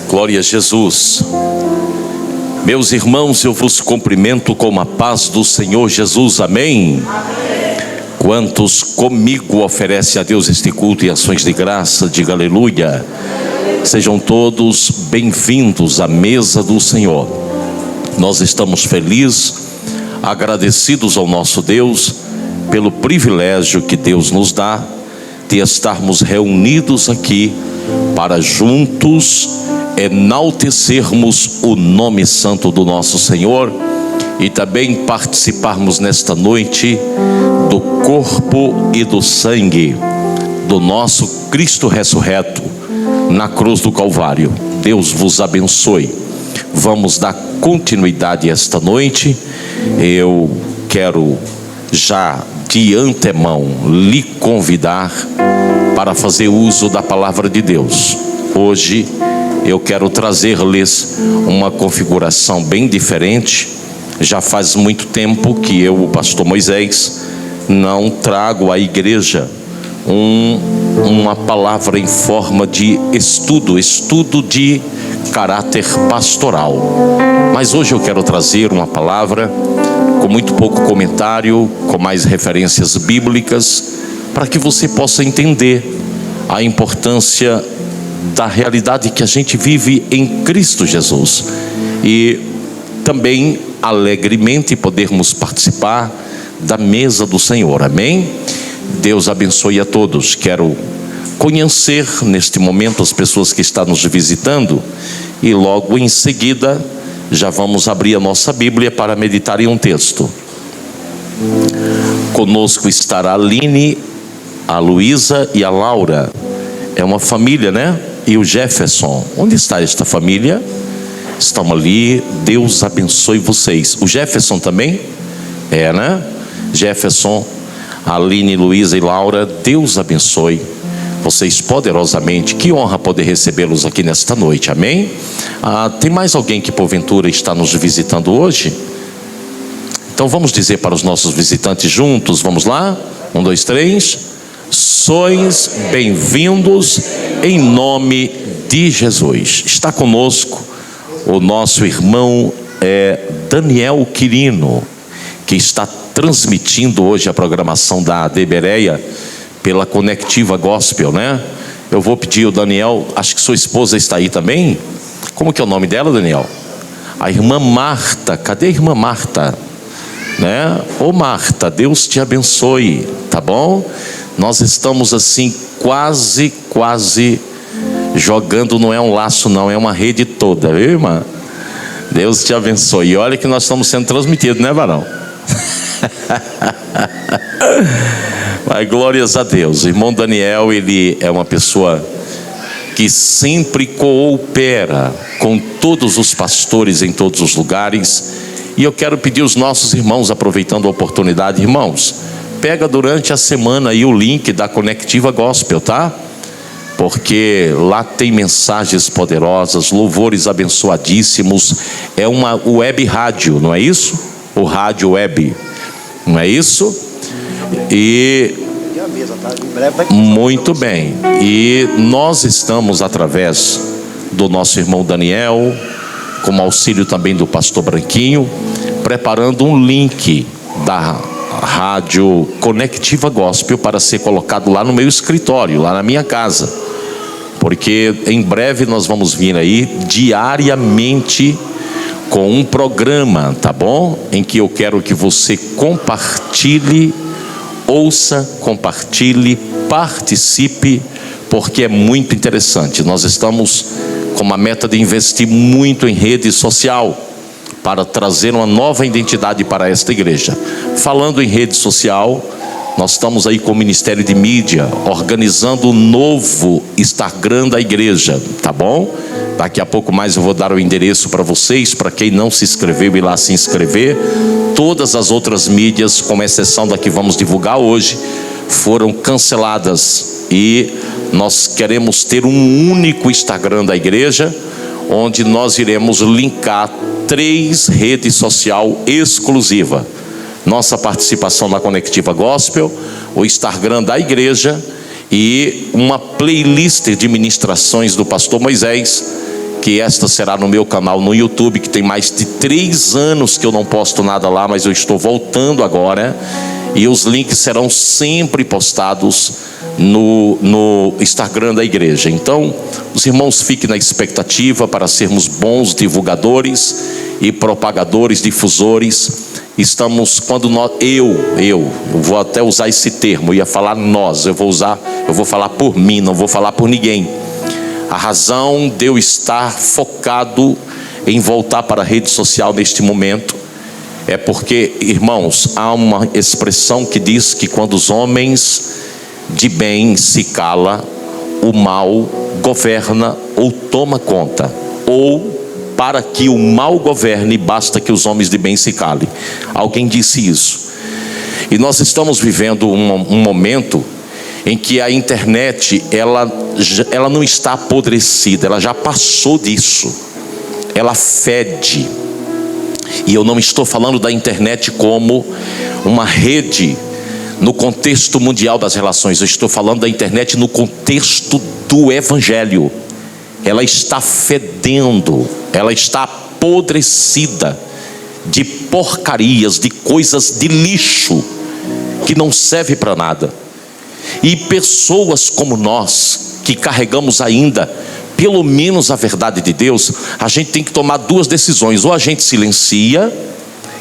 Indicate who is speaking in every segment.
Speaker 1: Glória a Jesus. Meus irmãos, eu vos cumprimento com a paz do Senhor Jesus, amém? Quantos comigo oferecem a Deus este culto e ações de graça, diga aleluia. Sejam todos bem-vindos à mesa do Senhor. Nós estamos felizes, agradecidos ao nosso Deus pelo privilégio que Deus nos dá de estarmos reunidos aqui para juntos enaltecermos o nome santo do nosso Senhor e também participarmos nesta noite do corpo e do sangue do nosso Cristo ressurreto na cruz do Calvário. Deus vos abençoe. Vamos dar continuidade esta noite. Eu quero já de antemão lhe convidar para fazer uso da palavra de Deus. Hoje eu quero trazer-lhes uma configuração bem diferente. Já faz muito tempo que eu, o pastor Moisés, não trago à igreja uma palavra em forma de estudo de caráter pastoral. Mas hoje eu quero trazer uma palavra com muito pouco comentário, com mais referências bíblicas, para que você possa entender a importância da realidade que a gente vive em Cristo Jesus e também alegremente podermos participar da mesa do Senhor, amém? Deus abençoe a todos. Quero conhecer neste momento as pessoas que estão nos visitando e logo em seguida já vamos abrir a nossa Bíblia para meditar em um texto. Conosco estará a Aline, a Luísa e a Laura. É uma família, né? E o Jefferson. Onde está esta família? Estão ali. Deus abençoe vocês. O Jefferson também? É, né? Jefferson, Aline, Luísa e Laura, Deus abençoe vocês poderosamente. Que honra poder recebê-los aqui nesta noite, amém? Tem mais alguém que porventura está nos visitando hoje? Então vamos dizer para os nossos visitantes juntos, vamos lá? 1, 2, 3. Sois bem-vindos em nome de Jesus. Está conosco o nosso irmão Daniel Quirino, que está transmitindo hoje a programação da AD Bereia pela Conectiva Gospel, né? Eu vou pedir o Daniel, acho que sua esposa está aí também. Como que é o nome dela, Daniel? A irmã Marta. Cadê a irmã Marta? Né? Ô Marta, Deus te abençoe, tá bom? Nós estamos assim quase jogando, não é um laço não, é uma rede toda, viu, irmã? Deus te abençoe. E olha que nós estamos sendo transmitidos, né, varão? Mas glórias a Deus. O irmão Daniel, ele é uma pessoa que sempre coopera com todos os pastores em todos os lugares. E eu quero pedir aos nossos irmãos, aproveitando a oportunidade, irmãos, pega durante a semana aí o link da Conectiva Gospel, tá? Porque lá tem mensagens poderosas, louvores abençoadíssimos. É uma web rádio, não é isso? O rádio web, não é isso? E muito bem. E nós estamos, através do nosso irmão Daniel, com auxílio também do pastor Branquinho, preparando um link da Rádio Conectiva Gospel para ser colocado lá no meu escritório, lá na minha casa, porque em breve nós vamos vir aí diariamente com um programa, tá bom? Em que eu quero que você compartilhe, ouça, compartilhe, participe, porque é muito interessante. Nós estamos com uma meta de investir muito em rede social para trazer uma nova identidade para esta igreja. Falando em rede social, nós estamos aí com o Ministério de Mídia, organizando o novo Instagram da igreja, tá bom? Daqui a pouco mais eu vou dar o endereço para vocês, para quem não se inscreveu, ir lá se inscrever. Todas as outras mídias, com exceção da que vamos divulgar hoje, foram canceladas. E nós queremos ter um único Instagram da igreja, onde nós iremos linkar 3 redes sociais exclusivas. Nossa participação na Conectiva Gospel, o Instagram da igreja e uma playlist de ministrações do pastor Moisés, que esta será no meu canal no YouTube, que tem mais de 3 anos que eu não posto nada lá, mas eu estou voltando agora, e os links serão sempre postados no Instagram da igreja. Então, os irmãos fiquem na expectativa para sermos bons divulgadores e propagadores, difusores. Estamos, quando nós, eu vou até usar esse termo, eu ia falar nós, eu vou falar por mim, não vou falar por ninguém. A razão de eu estar focado em voltar para a rede social neste momento é porque, irmãos, há uma expressão que diz que quando os homens de bem se cala, o mal governa ou toma conta, ou para que o mal governe, basta que os homens de bem se calem. Alguém disse isso. E nós estamos vivendo um momento em que a internet, ela não está apodrecida, ela já passou disso. Ela fede. E eu não estou falando da internet como uma rede no contexto mundial das relações. Eu estou falando da internet no contexto do evangelho. Ela está fedendo, ela está apodrecida de porcarias, de coisas de lixo que não serve para nada. E pessoas como nós, que carregamos ainda pelo menos a verdade de Deus, a gente tem que tomar 2 decisões: ou a gente silencia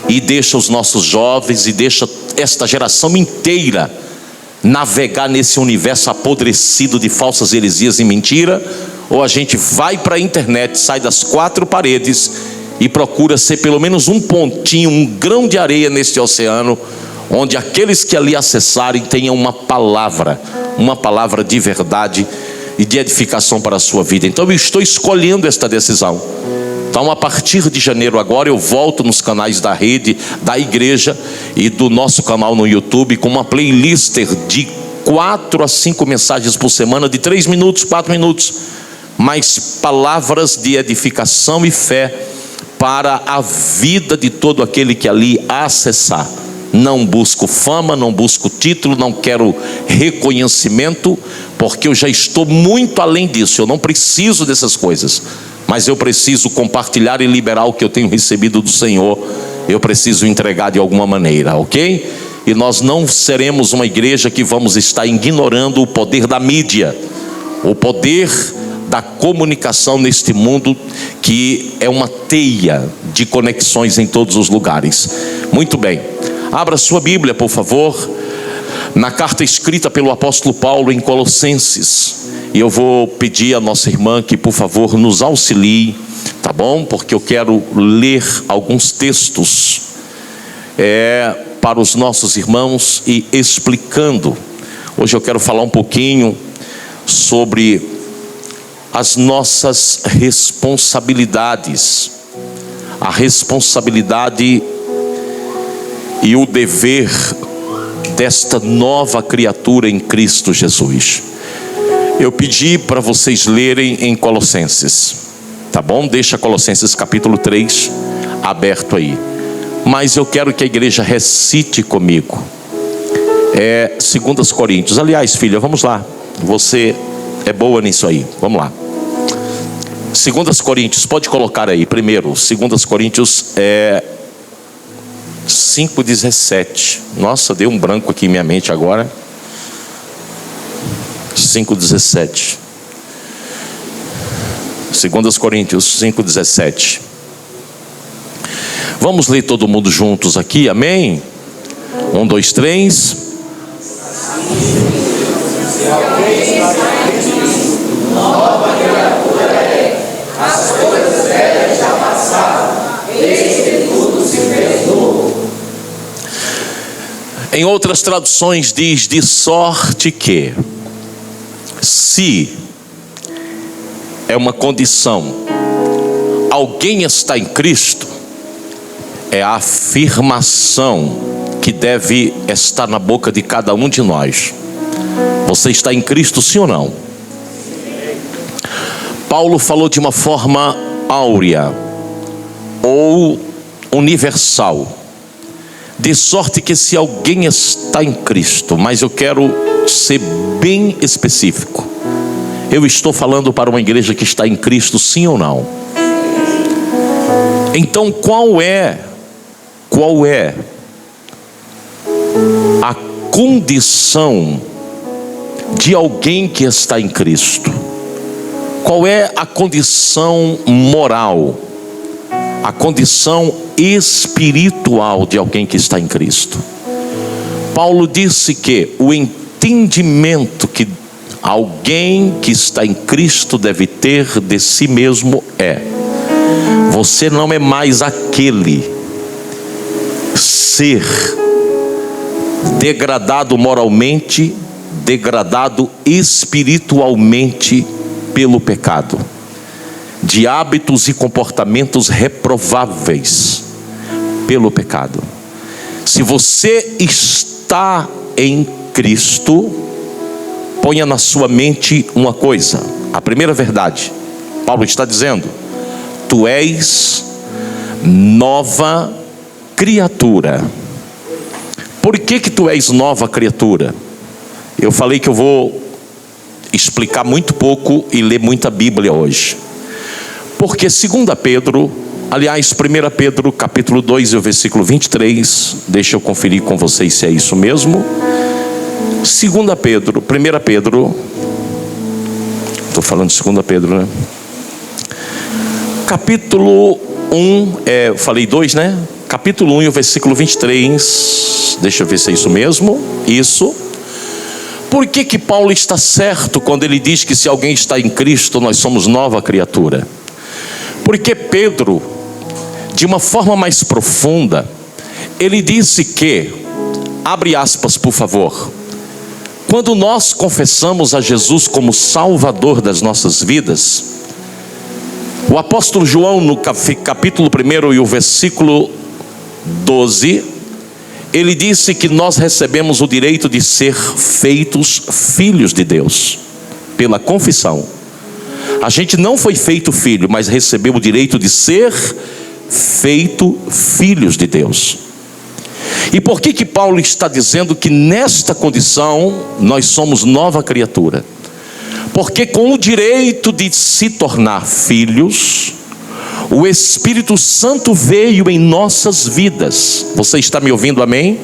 Speaker 1: e deixa os nossos jovens e deixa esta geração inteira navegar nesse universo apodrecido de falsas heresias e mentira, ou a gente vai para a internet, sai das 4 paredes e procura ser pelo menos um pontinho, um grão de areia neste oceano, onde aqueles que ali acessarem tenham uma palavra de verdade e de edificação para a sua vida. Então eu estou escolhendo esta decisão. Então, a partir de janeiro agora, eu volto nos canais da rede, da igreja e do nosso canal no YouTube, com uma playlist de 4 a 5 mensagens por semana, de 3 minutos, 4 minutos, mas palavras de edificação e fé para a vida de todo aquele que ali acessar. Não busco fama, não busco título, não quero reconhecimento, porque eu já estou muito além disso. Eu não preciso dessas coisas, mas eu preciso compartilhar e liberar o que eu tenho recebido do Senhor. Eu preciso entregar de alguma maneira, ok? E nós não seremos uma igreja que vamos estar ignorando o poder da mídia, o poder da comunicação neste mundo, que é uma teia de conexões em todos os lugares. Muito bem, abra sua Bíblia, por favor, na carta escrita pelo apóstolo Paulo em Colossenses. E eu vou pedir à nossa irmã que, por favor, nos auxilie, tá bom? Porque eu quero ler alguns textos para os nossos irmãos e explicando. Hoje eu quero falar um pouquinho sobre as nossas responsabilidades, a responsabilidade e o dever desta nova criatura em Cristo Jesus. Eu pedi para vocês lerem em Colossenses, tá bom? Deixa Colossenses capítulo 3 aberto aí, mas eu quero que a igreja recite comigo 2 Coríntios. Aliás, filha, vamos lá, você é boa nisso aí, vamos lá. 2 Coríntios, pode colocar aí primeiro, 2 Coríntios 5,17. Nossa, deu um branco aqui em minha mente agora. 5,17. 2 Coríntios 5,17. Vamos ler todo mundo juntos aqui, amém? 1, 2, 3. Nova criatura é, as coisas velhas já passaram, eis que tudo se fez novo. Em outras traduções diz: de sorte que, se é uma condição, alguém está em Cristo, é a afirmação que deve estar na boca de cada um de nós. Você está em Cristo, sim ou não? Paulo falou de uma forma áurea ou universal, de sorte que se alguém está em Cristo, mas eu quero ser bem específico, Eu estou falando para uma igreja que está em Cristo, sim ou não? Então qual é a condição de alguém que está em Cristo? Qual é a condição moral, a condição espiritual de alguém que está em Cristo? Paulo disse que o entendimento que alguém que está em Cristo deve ter de si mesmo é: você não é mais aquele ser degradado moralmente, degradado espiritualmente pelo pecado, de hábitos e comportamentos reprováveis pelo pecado. Se você está em Cristo, ponha na sua mente uma coisa, a primeira verdade. Paulo está dizendo: tu és nova criatura. Por que tu és nova criatura? Eu falei que eu vou explicar muito pouco e ler muita Bíblia hoje. Porque 2 Pedro, aliás, 1 Pedro capítulo 2 e o versículo 23, deixa eu conferir com vocês se é isso mesmo. 1 Pedro, estou falando de 2 Pedro, né? Capítulo 1, eu falei 2, né? Capítulo 1 e o versículo 23, deixa eu ver se é isso mesmo, isso. Por que Paulo está certo quando ele diz que se alguém está em Cristo, nós somos nova criatura? Porque Pedro, de uma forma mais profunda, ele disse que, abre aspas por favor, quando nós confessamos a Jesus como Salvador das nossas vidas, o apóstolo João no capítulo 1 e o versículo 12, ele disse que nós recebemos o direito de ser feitos filhos de Deus, pela confissão. A gente não foi feito filho, mas recebeu o direito de ser feito filhos de Deus. E por que Paulo está dizendo que nesta condição nós somos nova criatura? Porque com o direito de se tornar filhos, o Espírito Santo veio em nossas vidas. Você está me ouvindo, amém?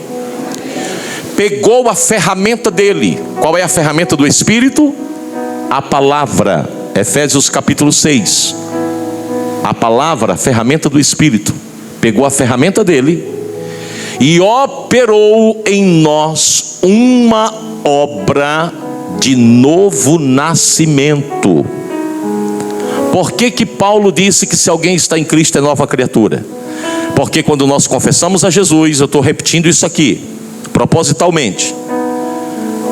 Speaker 1: Pegou a ferramenta dele. Qual é a ferramenta do Espírito? A palavra. Efésios capítulo 6. A palavra, a ferramenta do Espírito. Pegou a ferramenta dele e operou em nós uma obra de novo nascimento. Por que Paulo disse que se alguém está em Cristo é nova criatura? Porque quando nós confessamos a Jesus, eu estou repetindo isso aqui, propositalmente,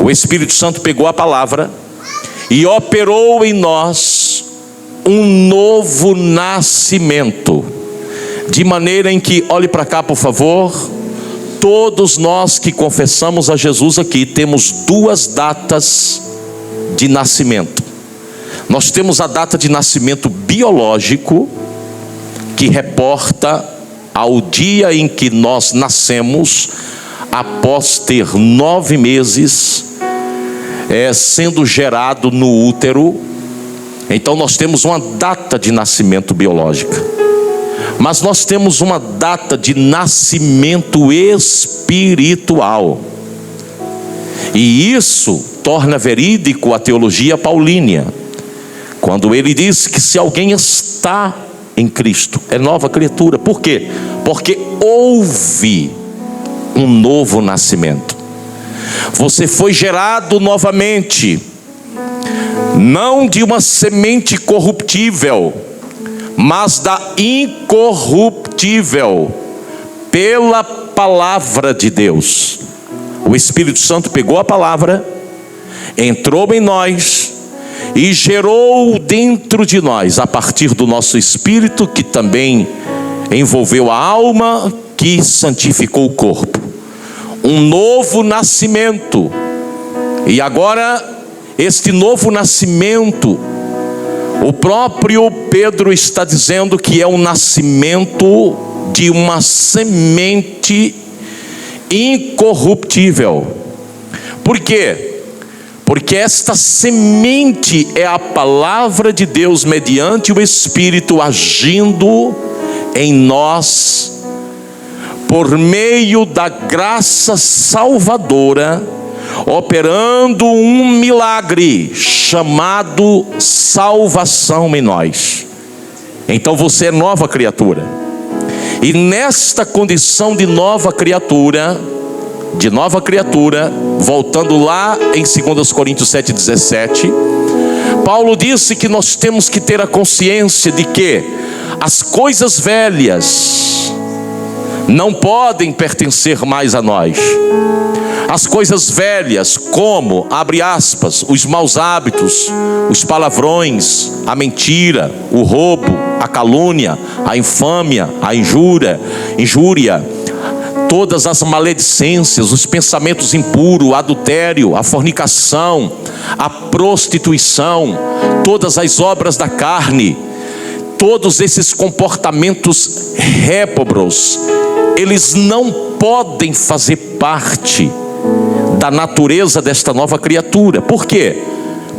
Speaker 1: o Espírito Santo pegou a palavra e operou em nós um novo nascimento, de maneira em que, olhe para cá por favor, todos nós que confessamos a Jesus aqui, temos duas datas de nascimento. Nós temos a data de nascimento biológico, que reporta ao dia em que nós nascemos, após ter 9 meses sendo gerado no útero. Então nós temos uma data de nascimento biológica, mas nós temos uma data de nascimento espiritual, e isso torna verídico a teologia paulínia, quando ele diz que se alguém está em Cristo, é nova criatura. Por quê? Porque houve um novo nascimento. Você foi gerado novamente, não de uma semente corruptível, mas da incorruptível, pela palavra de Deus. O Espírito Santo pegou a palavra, entrou em nós e gerou dentro de nós, a partir do nosso espírito, que também envolveu a alma, que santificou o corpo, um novo nascimento. E agora, este novo nascimento, o próprio Pedro está dizendo que é um nascimento de uma semente incorruptível. Por quê? Porque esta semente é a palavra de Deus mediante o Espírito agindo em nós, por meio da graça salvadora, operando um milagre chamado salvação em nós. Então você é nova criatura, e nesta condição de nova criatura, voltando lá em 2 Coríntios 7,17, Paulo disse que nós temos que ter a consciência de que as coisas velhas não podem pertencer mais a nós. As coisas velhas, como, abre aspas, os maus hábitos, os palavrões, a mentira, o roubo, a calúnia, a infâmia, a injúria, todas as maledicências, os pensamentos impuros, o adultério, a fornicação, a prostituição, todas as obras da carne, todos esses comportamentos réprobos, eles não podem fazer parte da natureza desta nova criatura. Por quê?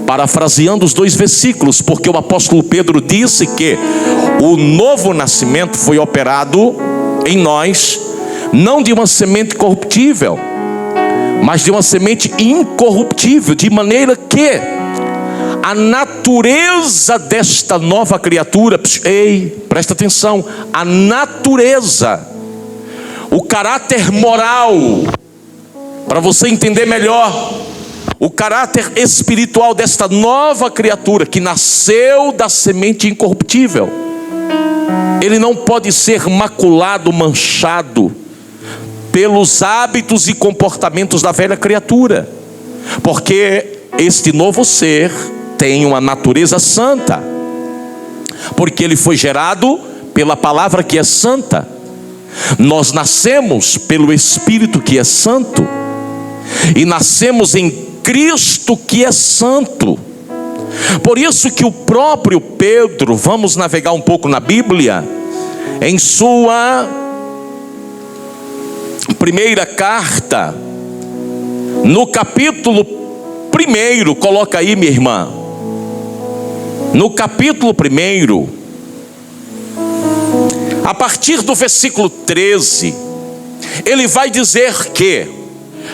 Speaker 1: Parafraseando os 2 versículos, porque o apóstolo Pedro disse que o novo nascimento foi operado em nós, não de uma semente corruptível, mas de uma semente incorruptível, de maneira que a natureza desta nova criatura, presta atenção, a natureza, o caráter moral, para você entender melhor, o caráter espiritual desta nova criatura que nasceu da semente incorruptível, ele não pode ser maculado, manchado pelos hábitos e comportamentos da velha criatura, porque este novo ser tem uma natureza santa, porque ele foi gerado pela palavra que é santa. Nós nascemos pelo Espírito que é santo, e nascemos em Cristo que é santo. Por isso que o próprio Pedro, vamos navegar um pouco na Bíblia, em sua primeira carta, no capítulo 1, coloca aí, minha irmã, no capítulo 1, a partir do versículo 13, ele vai dizer que,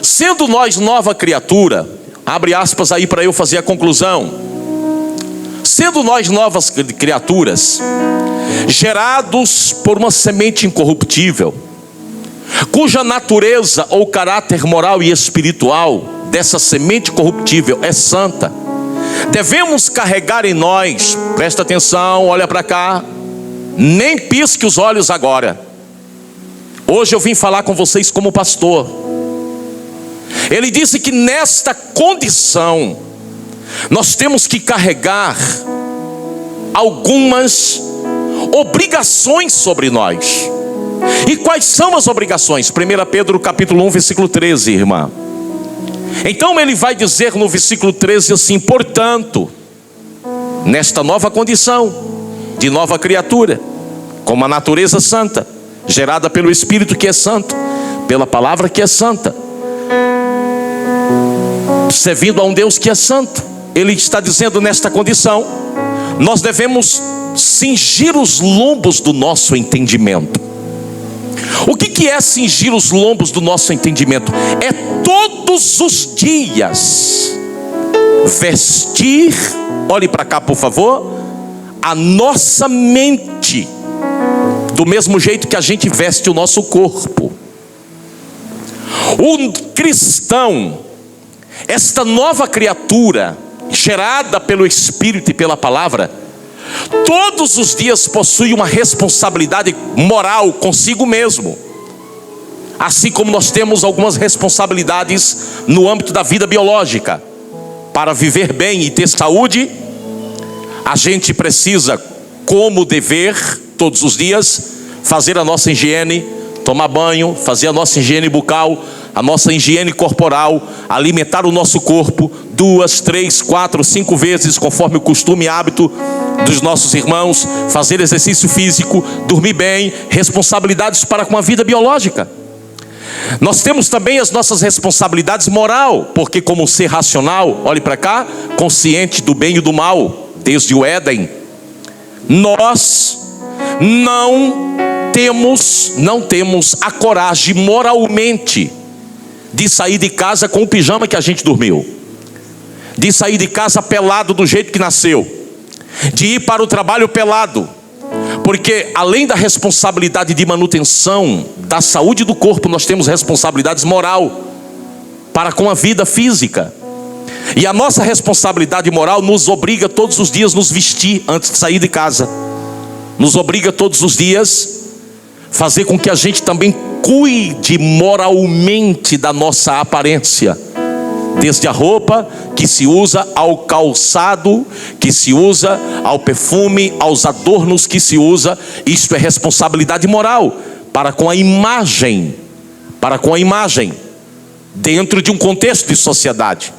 Speaker 1: sendo nós nova criatura, abre aspas aí para eu fazer a conclusão, sendo nós novas criaturas, gerados por uma semente incorruptível, cuja natureza ou caráter moral e espiritual dessa semente corruptível é santa, devemos carregar em nós, presta atenção, olha para cá, nem pisque os olhos agora. Hoje eu vim falar com vocês como pastor. Ele disse que nesta condição nós temos que carregar algumas obrigações sobre nós. E quais são as obrigações? 1 Pedro capítulo 1, versículo 13, irmã. Então ele vai dizer no versículo 13 assim: portanto, nesta nova condição de nova criatura, com uma natureza santa, gerada pelo Espírito que é santo, pela palavra que é santa, servindo a um Deus que é santo, ele está dizendo, nesta condição, nós devemos cingir os lombos do nosso entendimento. O que é cingir os lombos do nosso entendimento? É todos os dias vestir, olhe para cá por favor, a nossa mente, do mesmo jeito que a gente veste o nosso corpo. O cristão, esta nova criatura, gerada pelo Espírito e pela palavra, todos os dias possui uma responsabilidade moral consigo mesmo. Assim como nós temos algumas responsabilidades no âmbito da vida biológica. Para viver bem e ter saúde, a gente precisa, como dever, todos os dias, fazer a nossa higiene, tomar banho, fazer a nossa higiene bucal, a nossa higiene corporal, alimentar o nosso corpo 2, 3, 4, 5 vezes, conforme o costume e hábito dos nossos irmãos, fazer exercício físico, dormir bem, responsabilidades para com a vida biológica. Nós temos também as nossas responsabilidades moral, porque como ser racional, olhe para cá, consciente do bem e do mal, desde o Éden, nós não temos a coragem moralmente de sair de casa com o pijama que a gente dormiu, de sair de casa pelado do jeito que nasceu, de ir para o trabalho pelado, porque além da responsabilidade de manutenção da saúde do corpo, nós temos responsabilidades moral para com a vida física. E a nossa responsabilidade moral nos obriga todos os dias nos vestir antes de sair de casa, nos obriga todos os dias fazer com que a gente também cuide moralmente da nossa aparência, desde a roupa que se usa, ao calçado que se usa, ao perfume, aos adornos que se usa. Isto é responsabilidade moral para com a imagem, dentro de um contexto de sociedade.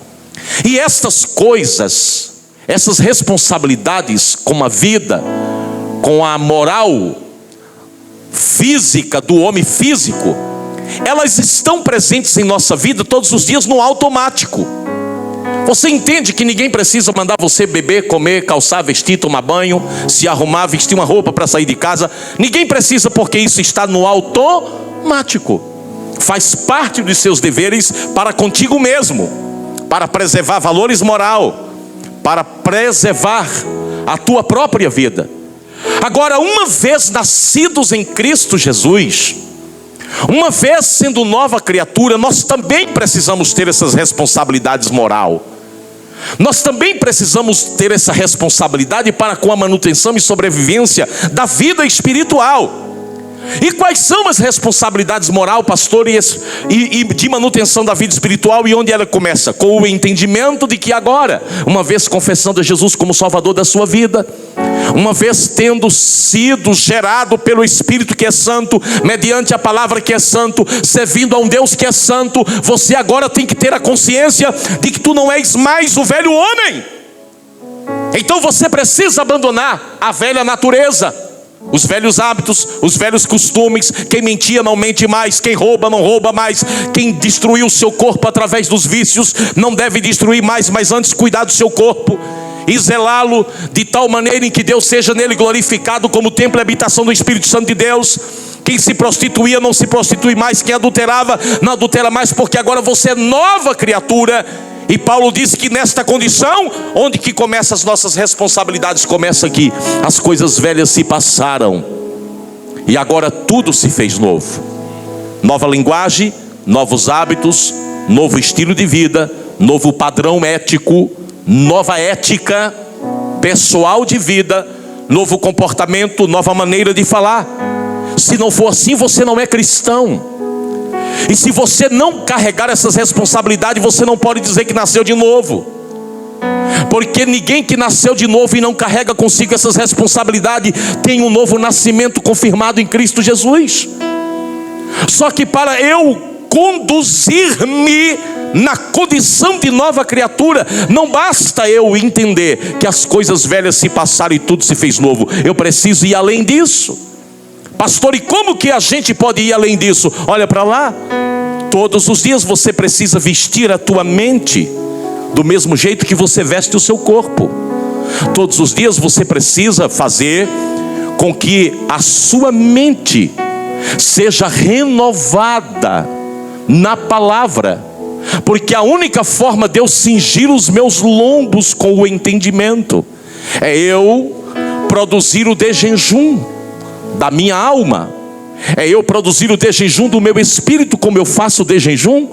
Speaker 1: E estas coisas, essas responsabilidades com a vida, com a moral física do homem físico, elas estão presentes em nossa vida todos os dias no automático. Você entende que ninguém precisa mandar você beber, comer, calçar, vestir, tomar banho, se arrumar, vestir uma roupa para sair de casa? Ninguém precisa, porque isso está no automático. Faz parte dos seus deveres para contigo mesmo, para preservar valores moral, para preservar a tua própria vida. Agora, uma vez nascidos em Cristo Jesus, uma vez sendo nova criatura, nós também precisamos ter essas responsabilidades moral. Nós também precisamos ter essa responsabilidade para com a manutenção e sobrevivência da vida espiritual. E quais são as responsabilidades moral, pastor, e de manutenção da vida espiritual? E onde ela começa? Com o entendimento de que agora, uma vez confessando a Jesus como Salvador da sua vida, uma vez tendo sido gerado pelo Espírito que é santo, mediante a palavra que é santo, servindo a um Deus que é santo, você agora tem que ter a consciência de que tu não és mais o velho homem. Então você precisa abandonar a velha natureza, os velhos hábitos, os velhos costumes. Quem mentia não mente mais, quem rouba não rouba mais, quem destruiu o seu corpo através dos vícios não deve destruir mais, mas antes cuidar do seu corpo e zelá-lo de tal maneira em que Deus seja nele glorificado como templo e habitação do Espírito Santo de Deus. Quem se prostituía não se prostitui mais, quem adulterava não adultera mais, porque agora você é nova criatura. E Paulo disse que nesta condição, onde que começam as nossas responsabilidades? Começa aqui. As coisas velhas se passaram e agora tudo se fez novo. Nova linguagem, novos hábitos, novo estilo de vida, novo padrão ético, nova ética pessoal de vida, novo comportamento, nova maneira de falar. Se não for assim, você não é cristão. E se você não carregar essas responsabilidades, você não pode dizer que nasceu de novo, porque ninguém que nasceu de novo e não carrega consigo essas responsabilidades tem um novo nascimento confirmado em Cristo Jesus. Só que para eu conduzir-me na condição de nova criatura, não basta eu entender que as coisas velhas se passaram e tudo se fez novo. Eu preciso ir além disso. Pastor, e como que a gente pode ir além disso? Olha para lá. Todos os dias você precisa vestir a tua mente do mesmo jeito que você veste o seu corpo. Todos os dias você precisa fazer com que a sua mente seja renovada na palavra, porque a única forma de eu cingir os meus lombos com o entendimento é eu produzir o de jejum da minha alma, é eu produzir o de jejum do meu espírito, como eu faço o de jejum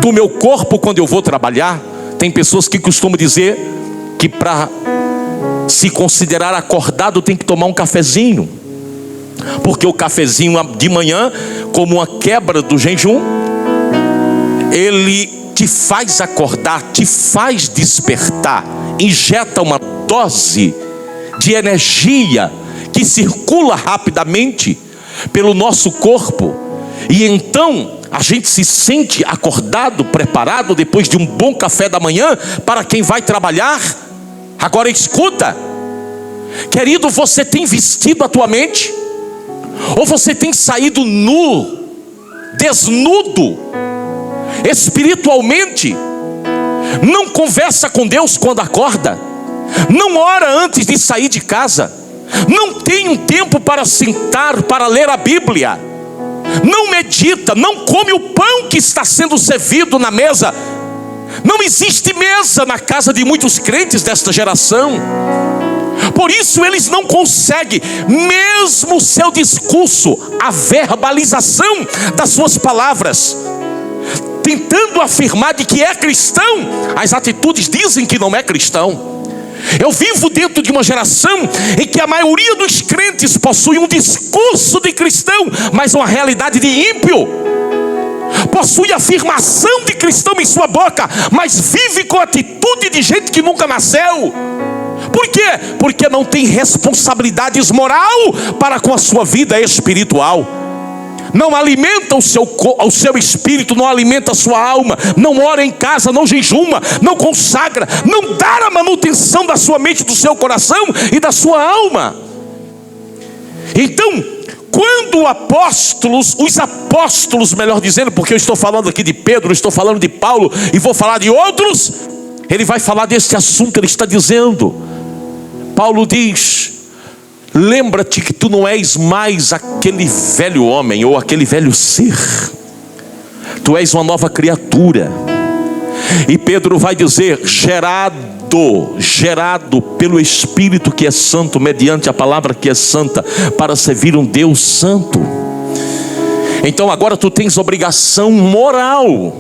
Speaker 1: do meu corpo quando eu vou trabalhar. Tem pessoas que costumam dizer que para se considerar acordado tem que tomar um cafezinho, porque o cafezinho de manhã, como uma quebra do jejum, ele te faz acordar, te faz despertar, injeta uma dose de energia que circula rapidamente pelo nosso corpo, e então a gente se sente acordado, preparado depois de um bom café da manhã para quem vai trabalhar. Agora escuta, querido, você tem vestido a tua mente? Ou você tem saído nu desnudo espiritualmente, não conversa com Deus quando acorda, não ora antes de sair de casa, não tem um tempo para sentar, para ler a Bíblia, não medita, não come o pão que está sendo servido na mesa. Não existe mesa na casa de muitos crentes desta geração. Por isso eles não conseguem, mesmo o seu discurso, a verbalização das suas palavras, tentando afirmar de que é cristão, as atitudes dizem que não é cristão. Eu vivo dentro de uma geração em que a maioria dos crentes possui um discurso de cristão, mas uma realidade de ímpio. Possui afirmação de cristão em sua boca, mas vive com atitude de gente que nunca nasceu. Por quê? Porque não tem responsabilidades moral para com a sua vida espiritual. Não alimenta o seu espírito, não alimenta a sua alma, não ora em casa, não jejuma, não consagra, não dá a manutenção da sua mente, do seu coração e da sua alma. Então, quando os apóstolos, melhor dizendo, porque eu estou falando aqui de Pedro, estou falando de Paulo e vou falar de outros, ele vai falar desse assunto. Ele está dizendo, Paulo diz: lembra-te que tu não és mais aquele velho homem ou aquele velho ser, tu és uma nova criatura. E Pedro vai dizer: gerado pelo Espírito que é santo, mediante a palavra que é santa, para servir um Deus santo. Então agora tu tens obrigação moral,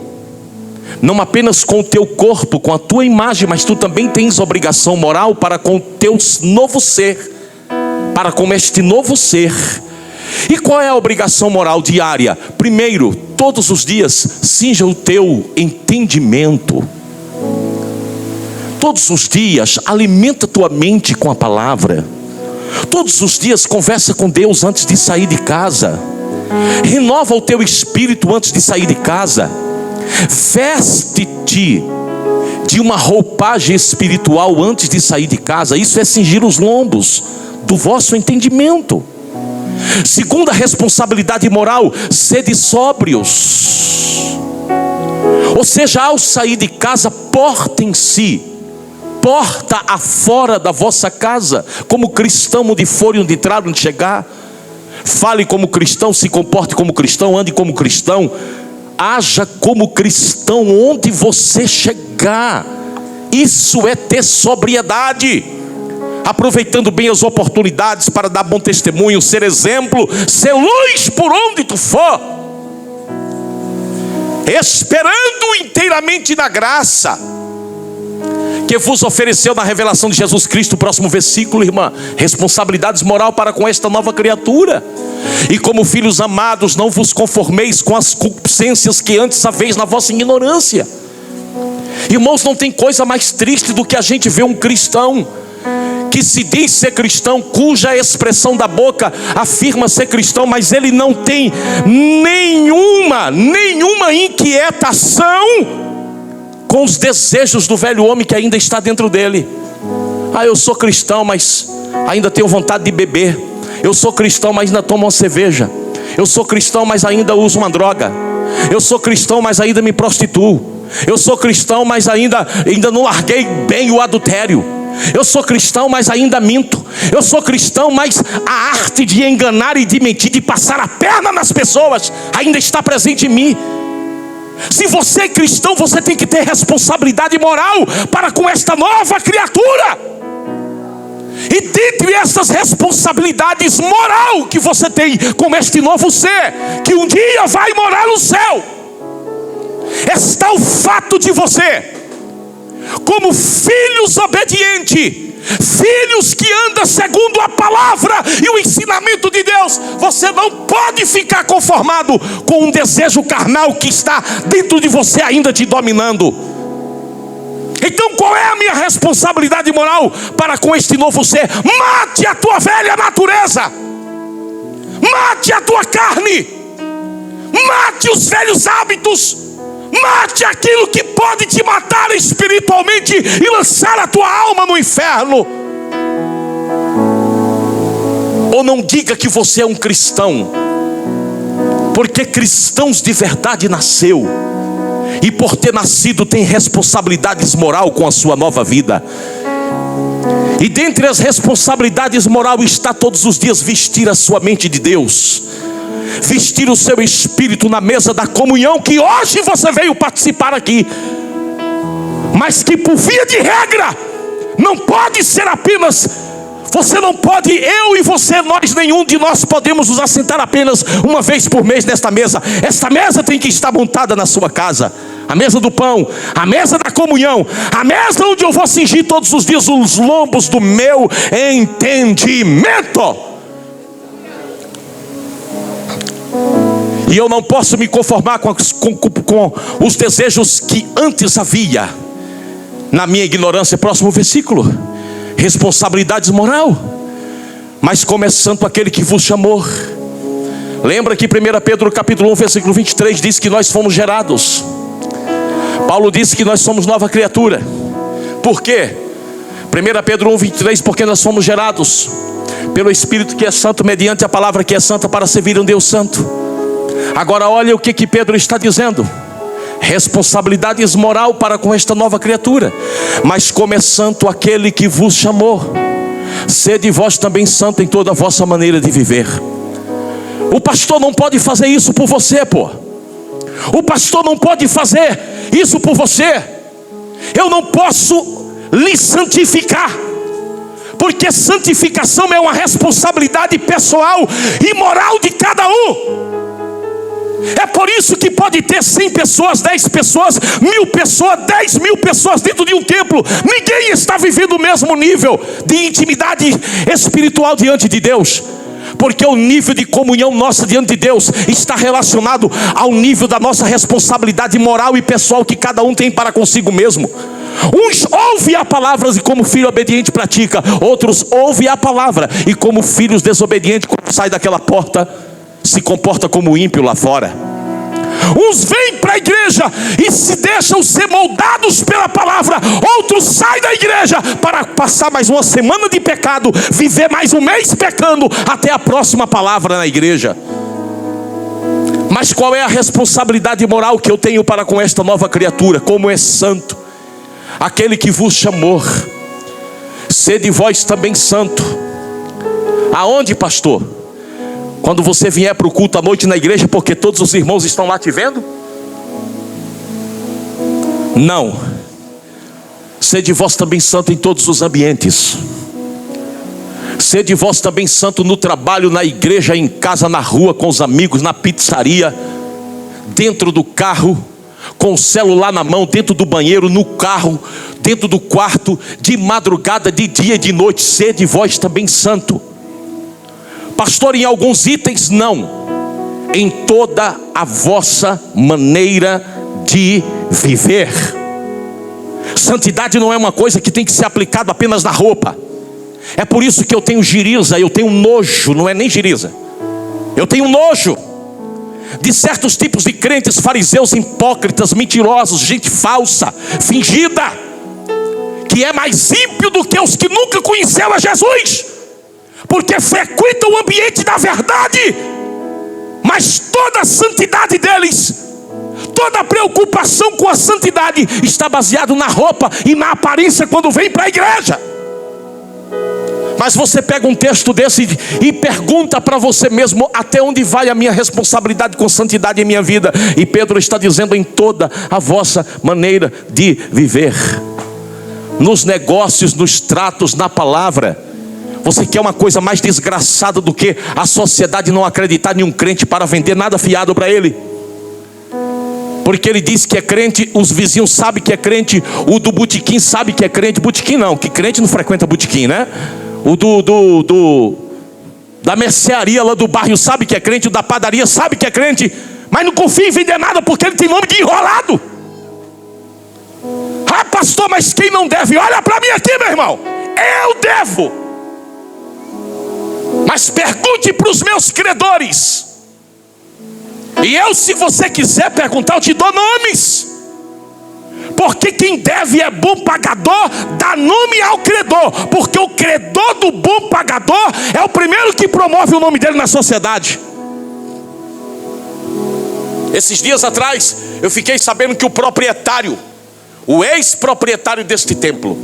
Speaker 1: não apenas com o teu corpo, com a tua imagem, mas tu também tens obrigação moral para com o teu novo ser, para com este novo ser. E qual é a obrigação moral diária? Primeiro, todos os dias, cinja o teu entendimento. Todos os dias, alimenta tua mente com a palavra. Todos os dias, conversa com Deus antes de sair de casa. Renova o teu espírito antes de sair de casa. Veste-te de uma roupagem espiritual antes de sair de casa. Isso é cingir os lombos do vosso entendimento. Segunda responsabilidade moral: sede sóbrios. Ou seja, ao sair de casa, portem-se porta afora da vossa casa, como cristão, onde for e onde entrar, onde chegar. Fale como cristão, se comporte como cristão, ande como cristão, haja como cristão onde você chegar. Isso é ter sobriedade, aproveitando bem as oportunidades para dar bom testemunho, ser exemplo, ser luz por onde tu for, esperando inteiramente na graça que vos ofereceu na revelação de Jesus Cristo. Próximo versículo, irmã. Responsabilidades moral para com esta nova criatura. E como filhos amados, não vos conformeis com as concupiscências que antes haveis na vossa ignorância. Irmãos, não tem coisa mais triste do que a gente ver um cristão que se diz ser cristão, cuja expressão da boca afirma ser cristão, mas ele não tem nenhuma inquietação com os desejos do velho homem que ainda está dentro dele. Eu sou cristão, mas ainda tenho vontade de beber. Eu sou cristão, mas ainda tomo uma cerveja. Eu sou cristão, mas ainda uso uma droga. Eu sou cristão, mas ainda me prostituo. Eu sou cristão, mas ainda não larguei bem o adultério. Eu sou cristão, mas ainda minto. Eu sou cristão, mas a arte de enganar e de mentir, de passar a perna nas pessoas, ainda está presente em mim. Se você é cristão, você tem que ter responsabilidade moral para com esta nova criatura. E dentre essas responsabilidades moral que você tem com este novo ser, que um dia vai morar no céu, está o fato de você, como filhos obedientes, filhos que andam segundo a palavra e o ensinamento de Deus, você não pode ficar conformado com um desejo carnal que está dentro de você ainda te dominando. Então qual é a minha responsabilidade moral para com este novo ser? Mate a tua velha natureza, mate a tua carne, mate os velhos hábitos, mate aquilo que pode te matar espiritualmente e lançar a tua alma no inferno. Ou não diga que você é um cristão Porque cristãos de verdade nasceu, e por ter nascido tem responsabilidades moral com a sua nova vida. E dentre as responsabilidades morais está todos os dias vestir a sua mente de Deus, vestir o seu espírito na mesa da comunhão, que hoje você veio participar aqui, mas que por via de regra não pode ser apenas, você não pode, eu e você, nós, nenhum de nós podemos nos assentar apenas uma vez por mês nesta mesa. Esta mesa tem que estar montada na sua casa, a mesa do pão, a mesa da comunhão, a mesa onde eu vou cingir todos os dias os lombos do meu entendimento. E eu não posso me conformar com os desejos que antes havia na minha ignorância. Próximo versículo: responsabilidades moral. Mas como é santo aquele que vos chamou. Lembra que 1 Pedro capítulo 1 versículo 23 diz que nós fomos gerados. Paulo disse que nós somos nova criatura. Por quê? 1 Pedro 1, 23, porque nós somos gerados pelo Espírito que é santo, mediante a palavra que é santa, para servir um Deus santo. Agora olha o que Pedro está dizendo: responsabilidades moral para com esta nova criatura. Mas como é santo aquele que vos chamou, sede vós também santo em toda a vossa maneira de viver. O pastor não pode fazer isso por você, pô. O pastor não pode fazer isso por você. Eu não posso lhe santificar, porque santificação é uma responsabilidade pessoal e moral de cada um. É por isso que pode ter 100 pessoas, 10 pessoas, 1000 pessoas, 10.000 pessoas dentro de um templo. Ninguém está vivendo o mesmo nível de intimidade espiritual diante de Deus, porque o nível de comunhão nossa diante de Deus está relacionado ao nível da nossa responsabilidade moral e pessoal que cada um tem para consigo mesmo. Uns ouvem a palavra e como filho obediente pratica. Outros ouvem a palavra e como filhos desobedientes, quando sai daquela porta, se comporta como ímpio lá fora. Uns vêm para a igreja e se deixam ser moldados pela palavra. Outros saem da igreja para passar mais uma semana de pecado, viver mais um mês pecando, até a próxima palavra na igreja. Mas qual é a responsabilidade moral que eu tenho para com esta nova criatura? Como é santo aquele que vos chamou, sede vós também santo. Aonde, pastor? Quando você vier para o culto à noite na igreja, porque todos os irmãos estão lá te vendo? Não. Sede vós também santo em todos os ambientes. Sede vós também santo no trabalho, na igreja, em casa, na rua, com os amigos, na pizzaria, dentro do carro, com o celular na mão, dentro do banheiro, no carro, dentro do quarto, de madrugada, de dia e de noite. Sede vós também santo. Pastor, em alguns itens não. Em toda a vossa maneira de viver. Santidade não é uma coisa que tem que ser aplicada apenas na roupa. É por isso que eu tenho giriza, eu tenho nojo, não é nem giriza. Eu tenho nojo de certos tipos de crentes, fariseus, hipócritas, mentirosos, gente falsa, fingida, que é mais ímpio do que os que nunca conheceram a Jesus, porque frequentam o ambiente da verdade, mas toda a santidade deles, toda a preocupação com a santidade está baseado na roupa e na aparência quando vem para a igreja. Mas você pega um texto desse e pergunta para você mesmo: até onde vai a minha responsabilidade com santidade em minha vida? E Pedro está dizendo: em toda a vossa maneira de viver, nos negócios, nos tratos, na palavra. Você quer uma coisa mais desgraçada do que a sociedade não acreditar em um crente para vender nada fiado para ele? Porque ele diz que é crente, os vizinhos sabem que é crente, o do botequim sabe que é crente. Botequim não, que crente não frequenta botequim, né? O da mercearia lá do bairro sabe que é crente, o da padaria sabe que é crente, mas não confia em vender nada porque ele tem nome de enrolado. Ah, pastor, mas quem não deve? Olha para mim aqui, meu irmão, eu devo. Mas pergunte para os meus credores, e eu, se você quiser perguntar, eu te dou nomes. Porque quem deve é bom pagador, dá nome ao credor. Porque o credor do bom pagador é o primeiro que promove o nome dele na sociedade. Esses dias atrás eu fiquei sabendo que o proprietário, o ex-proprietário deste templo,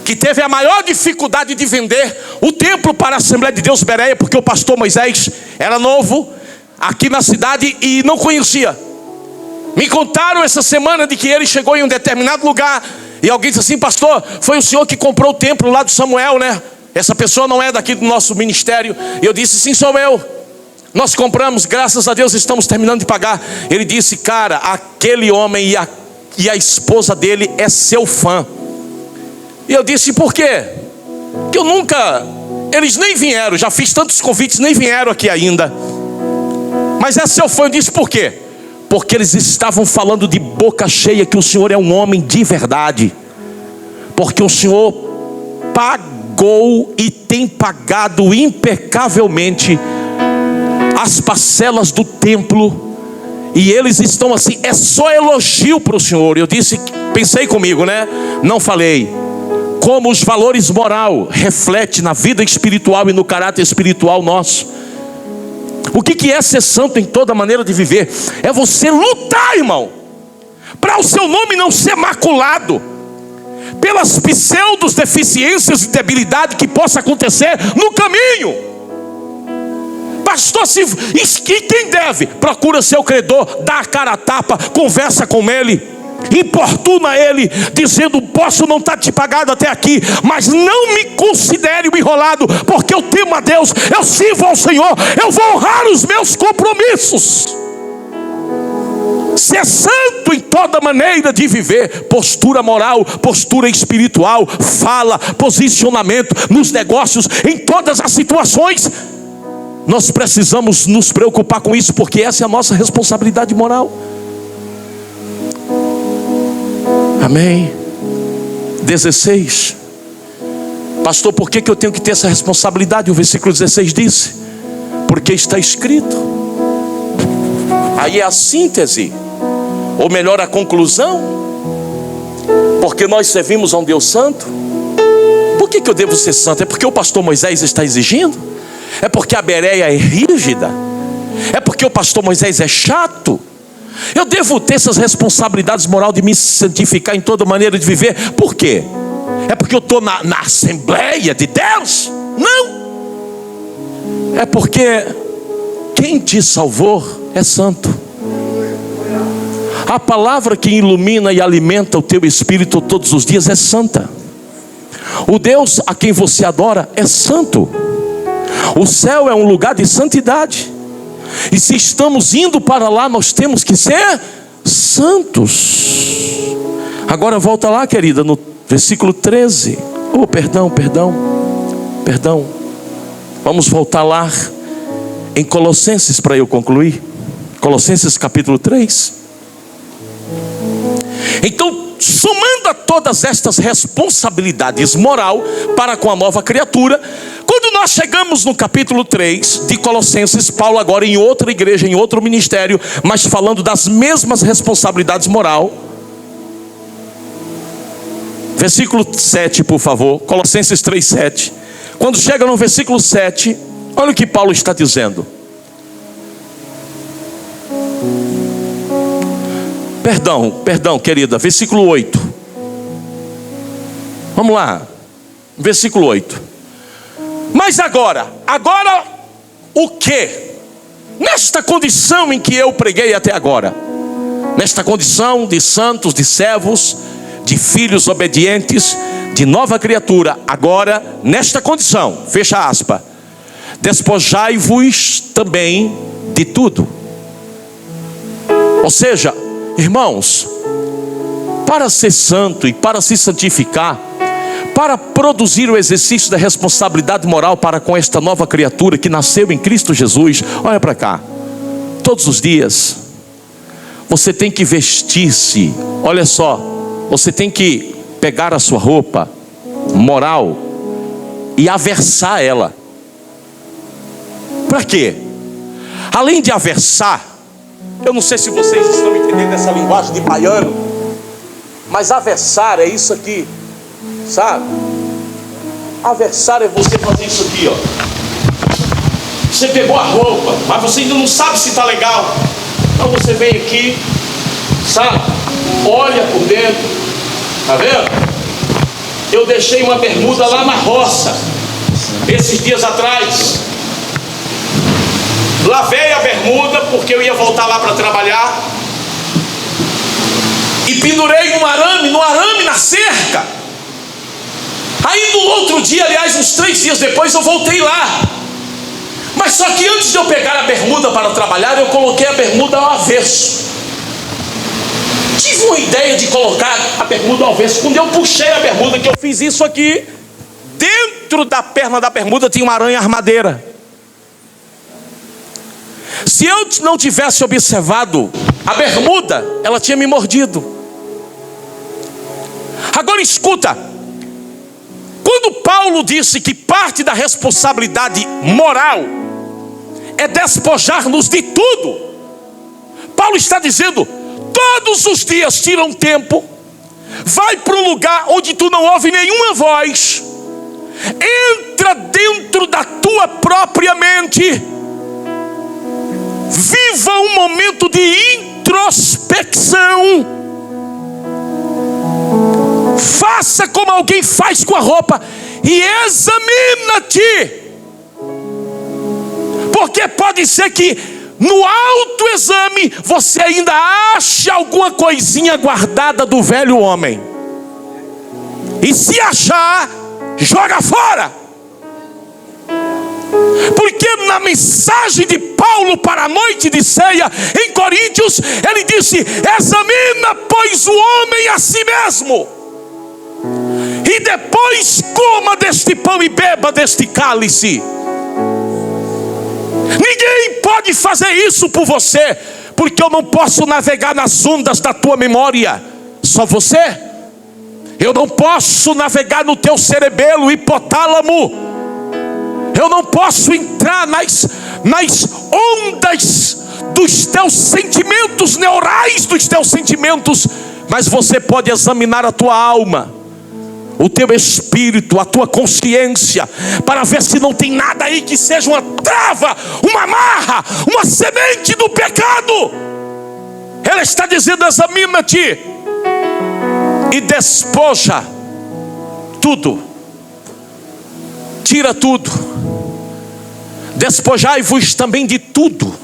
Speaker 1: que teve a maior dificuldade de vender o templo para a Assembleia de Deus Bereia, porque o pastor Moisés era novo aqui na cidade e não conhecia. Me contaram essa semana de que ele chegou em um determinado lugar e alguém disse assim: pastor, foi o senhor que comprou o templo lá do Samuel, né? Essa pessoa não é daqui do nosso ministério. E eu disse: sim, sou eu. Nós compramos, graças a Deus estamos terminando de pagar. Ele disse: cara, aquele homem e a esposa dele é seu fã. E eu disse: por quê? Que eu nunca, eles nem vieram, já fiz tantos convites, nem vieram aqui ainda. Mas é seu fã. Eu disse: por quê? Porque eles estavam falando de boca cheia que o senhor é um homem de verdade, porque o senhor pagou e tem pagado impecavelmente as parcelas do templo. E eles estão assim, é só elogio para o senhor. Eu disse, pensei comigo, né? Não falei. Como os valores moral refletem na vida espiritual e no caráter espiritual nosso. O que é ser santo em toda maneira de viver? É você lutar, irmão, para o seu nome não ser maculado pelas pseudos deficiências e debilidade que possa acontecer no caminho. Pastor, e quem deve? Procura seu credor, dá a cara a tapa, conversa com ele, importuna ele, dizendo: posso não estar te pagado até aqui, mas não me considere um enrolado, porque eu temo a Deus, eu sirvo ao Senhor, eu vou honrar os meus compromissos. Ser santo em toda maneira de viver, postura moral, postura espiritual, fala, posicionamento nos negócios, em todas as situações. Nós precisamos nos preocupar com isso, porque essa é a nossa responsabilidade moral. Amém. 16. Pastor, por que eu tenho que ter essa responsabilidade? O versículo 16 diz: porque está escrito. Aí é a síntese, ou melhor, a conclusão. Porque nós servimos a um Deus santo. Por que eu devo ser santo? É porque o pastor Moisés está exigindo? É porque a Bereia é rígida? É porque o pastor Moisés é chato? Eu devo ter essas responsabilidades morais de me santificar em toda maneira de viver? Por quê? É porque eu estou na Assembleia de Deus? Não. É porque quem te salvou é santo. A palavra que ilumina e alimenta o teu espírito todos os dias é santa. O Deus a quem você adora é santo. O céu é um lugar de santidade. E se estamos indo para lá, nós temos que ser santos. Agora volta lá, querida, no versículo 13. Oh, perdão. Vamos voltar lá em Colossenses para eu concluir. Colossenses capítulo 3. Então, somando a todas estas responsabilidades moral para com a nova criatura, quando nós chegamos no capítulo 3 de Colossenses, Paulo agora em outra igreja, em outro ministério, mas falando das mesmas responsabilidades moral. Versículo 7, por favor, Colossenses 3:7. Quando chega no versículo 7, olha o que Paulo está dizendo. Perdão, querida, versículo 8. Vamos lá, versículo 8. Mas agora o que? Nesta condição em que eu preguei até agora, nesta condição de santos, de servos, de filhos obedientes, de nova criatura, agora, nesta condição, fecha aspas, despojai-vos também de tudo. Ou seja, irmãos, para ser santo e para se santificar, para produzir o exercício da responsabilidade moral para com esta nova criatura que nasceu em Cristo Jesus, olha para cá, todos os dias, você tem que vestir-se, olha só, você tem que pegar a sua roupa moral e aversar ela. Para quê? Além de aversar, eu não sei se vocês estão entendendo essa linguagem de baiano, mas aversar é isso aqui, sabe? Aversar é você fazer isso aqui, ó. Você pegou a roupa, mas você ainda não sabe se está legal. Então você vem aqui, sabe? Olha por dentro, tá vendo? Eu deixei uma bermuda lá na roça, esses dias atrás. Lavei a bermuda, porque eu ia voltar lá para trabalhar, e pendurei no arame na cerca. Aí no outro dia, aliás, uns 3 dias depois, eu voltei lá. Mas só que antes de eu pegar a bermuda para trabalhar, eu coloquei a bermuda ao avesso. Tive uma ideia de colocar a bermuda ao avesso. Quando eu puxei a bermuda, que eu fiz isso aqui, dentro da perna da bermuda tinha uma aranha armadeira. Se eu não tivesse observado a bermuda, ela tinha me mordido. Agora escuta, quando Paulo disse que parte da responsabilidade moral é despojar-nos de tudo, Paulo está dizendo: todos os dias tira um tempo, vai para um lugar onde tu não ouve nenhuma voz, entra dentro da tua própria mente, viva um momento de introspecção, faça como alguém faz com a roupa e examina-te, porque pode ser que no autoexame você ainda ache alguma coisinha guardada do velho homem, e se achar, joga fora. Porque na mensagem de Paulo para a noite de ceia em Coríntios, ele disse: examina, pois, o homem a si mesmo, e depois coma deste pão e beba deste cálice. Ninguém pode fazer isso por você, porque eu não posso navegar nas ondas da tua memória, só você. Eu não posso navegar no teu cerebelo hipotálamo, eu não posso entrar nas ondas dos teus sentimentos, neurais dos teus sentimentos, mas você pode examinar a tua alma, o teu espírito, a tua consciência, para ver se não tem nada aí que seja uma trava, uma amarra, uma semente do pecado. Ela está dizendo: examina-te e despoja tudo, tira tudo. Despojai-vos também de tudo,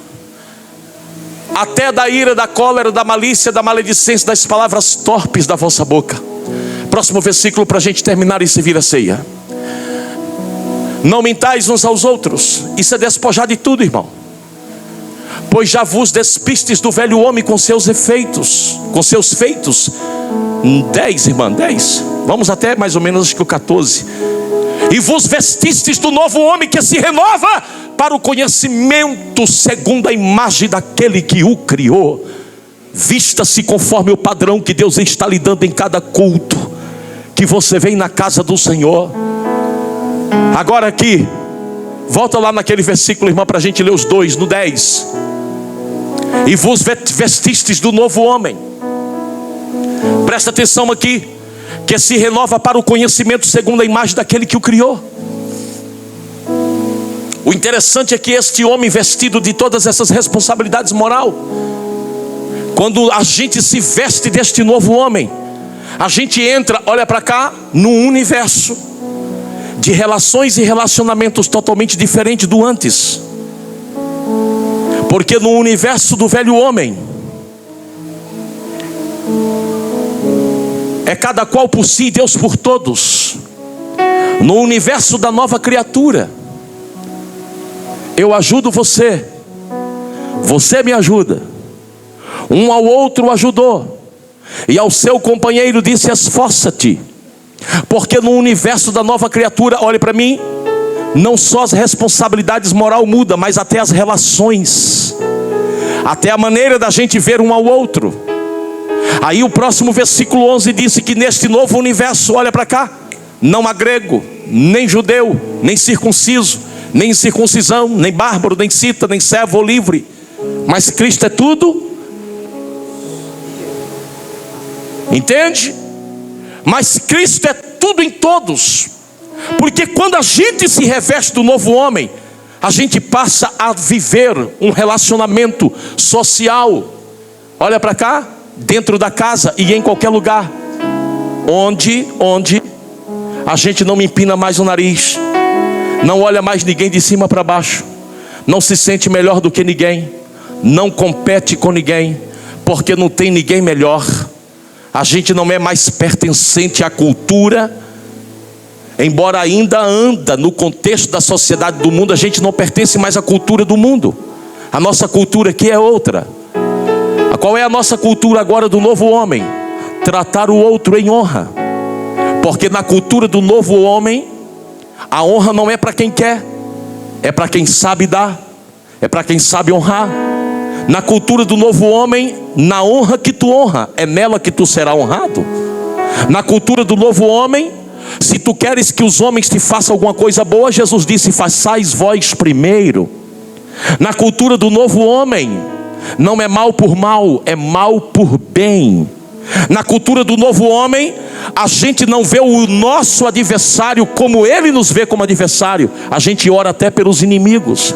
Speaker 1: até da ira, da cólera, da malícia, da maledicência, das palavras torpes da vossa boca. Próximo versículo para a gente terminar e servir a ceia. Não mentais uns aos outros. Isso é despojar de tudo, irmão. Pois já vos despistes do velho homem com seus efeitos, com seus feitos. 10, irmã, 10. Vamos até mais ou menos acho que o 14. E vos vestistes do novo homem que se renova para o conhecimento segundo a imagem daquele que o criou. Vista-se conforme o padrão que Deus está lhe dando em cada culto que você vem na casa do Senhor. Agora aqui, volta lá naquele versículo, irmã, para a gente ler os dois, no 10. E vos vestistes do novo homem. Presta atenção aqui, que se renova para o conhecimento segundo a imagem daquele que o criou. O interessante é que este homem vestido de todas essas responsabilidades moral, quando a gente se veste deste novo homem, a gente entra, olha para cá, num universo de relações e relacionamentos totalmente diferente do antes. Porque no universo do velho homem é cada qual por si e Deus por todos. No universo da nova criatura, eu ajudo você, você me ajuda, um ao outro ajudou, e ao seu companheiro disse: esforça-te. Porque no universo da nova criatura, olhe para mim, não só as responsabilidades moral mudam, mas até as relações, até a maneira da gente ver um ao outro. Aí o próximo versículo 11 disse que neste novo universo, olha para cá, não há grego, nem judeu, nem circunciso, nem incircuncisão, nem bárbaro, nem cita, nem servo ou livre, mas Cristo é tudo. Entende? Mas Cristo é tudo em todos. Porque quando a gente se reveste do novo homem, a gente passa a viver um relacionamento social. Olha para cá, dentro da casa e em qualquer lugar, onde a gente não empina mais o nariz, não olha mais ninguém de cima para baixo, não se sente melhor do que ninguém, não compete com ninguém, porque não tem ninguém melhor. A gente não é mais pertencente à cultura, embora ainda anda no contexto da sociedade do mundo, a gente não pertence mais à cultura do mundo. A nossa cultura aqui é outra. Qual é a nossa cultura agora do novo homem? Tratar o outro em honra. Porque na cultura do novo homem, a honra não é para quem quer, é para quem sabe dar, é para quem sabe honrar. Na cultura do novo homem, na honra que tu honra, é nela que tu será honrado. Na cultura do novo homem, se tu queres que os homens te façam alguma coisa boa, Jesus disse: façais vós primeiro. Na cultura do novo homem, não é mal por mal, é mal por bem. Na cultura do novo homem, a gente não vê o nosso adversário como ele nos vê como adversário, a gente ora até pelos inimigos.